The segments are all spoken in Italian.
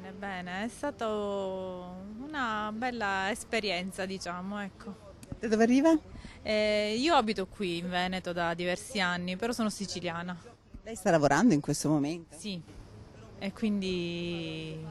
Bene, bene, è stata una bella esperienza, diciamo, ecco. Da dove arriva? Io abito qui in Veneto da diversi anni, però sono siciliana. Lei sta lavorando in questo momento? Sì, e quindi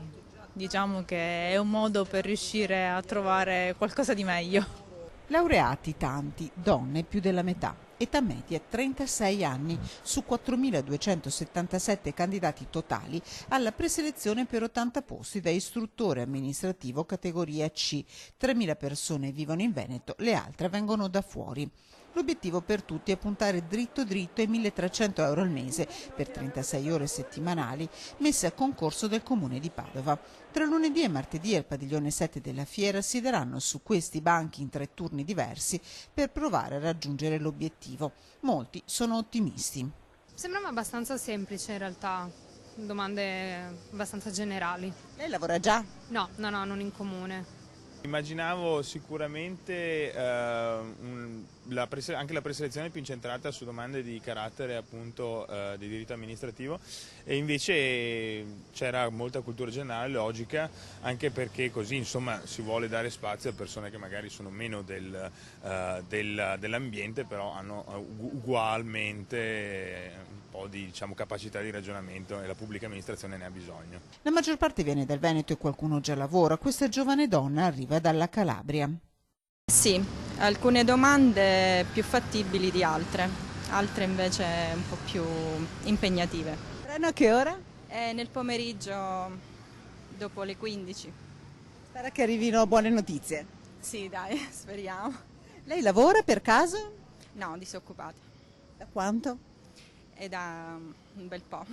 diciamo che è un modo per riuscire a trovare qualcosa di meglio. Laureati tanti, donne più della metà, età media 36 anni su 4.277 candidati totali alla preselezione per 80 posti da istruttore amministrativo categoria C. 3.000 persone vivono in Veneto, le altre vengono da fuori. L'obiettivo per tutti è puntare dritto dritto ai 1.300 euro al mese per 36 ore settimanali messe a concorso del Comune di Padova. Tra lunedì e martedì al padiglione 7 della fiera siederanno su questi banchi in 3 turni diversi per provare a raggiungere l'obiettivo. Molti sono ottimisti. Sembrava abbastanza semplice in realtà, domande abbastanza generali. Lei lavora già? No, non in comune. Immaginavo sicuramente anche la preselezione più incentrata su domande di carattere appunto di diritto amministrativo e invece c'era molta cultura generale, logica, anche perché così insomma si vuole dare spazio a persone che magari sono meno dell'ambiente però hanno ugualmente un po' di capacità di ragionamento e la pubblica amministrazione ne ha bisogno. La maggior parte viene dal Veneto e qualcuno già lavora. Questa giovane donna arriva dalla Calabria. Sì, alcune domande più fattibili di altre, altre invece un po' più impegnative. Treno a che ora? Nel pomeriggio dopo le 15. Spera che arrivino buone notizie. Sì, dai, speriamo. Lei lavora per caso? No, disoccupata. Da quanto? È da un bel po'.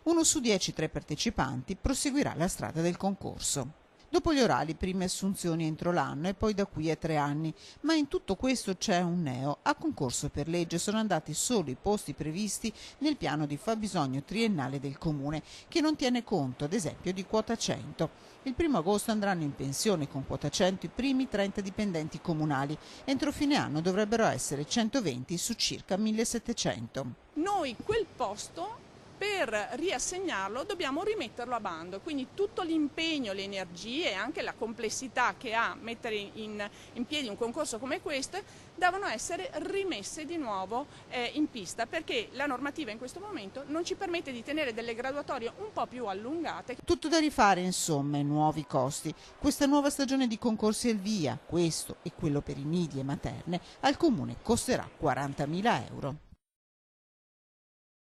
1 su 10 tra i partecipanti proseguirà la strada del concorso. Dopo gli orali, prime assunzioni entro l'anno e poi da qui a 3 anni. Ma in tutto questo c'è un neo. A concorso per legge sono andati solo i posti previsti nel piano di fabbisogno triennale del Comune, che non tiene conto, ad esempio, di quota 100. Il 1° agosto andranno in pensione con quota 100 i primi 30 dipendenti comunali. Entro fine anno dovrebbero essere 120 su circa 1.700. Noi quel posto per riassegnarlo dobbiamo rimetterlo a bando, quindi tutto l'impegno, le energie e anche la complessità che ha mettere in piedi un concorso come questo devono essere rimesse di nuovo in pista, perché la normativa in questo momento non ci permette di tenere delle graduatorie un po' più allungate. Tutto da rifare, insomma, e nuovi costi. Questa nuova stagione di concorsi al via, questo e quello per i nidi e materne, al Comune costerà 40.000 euro.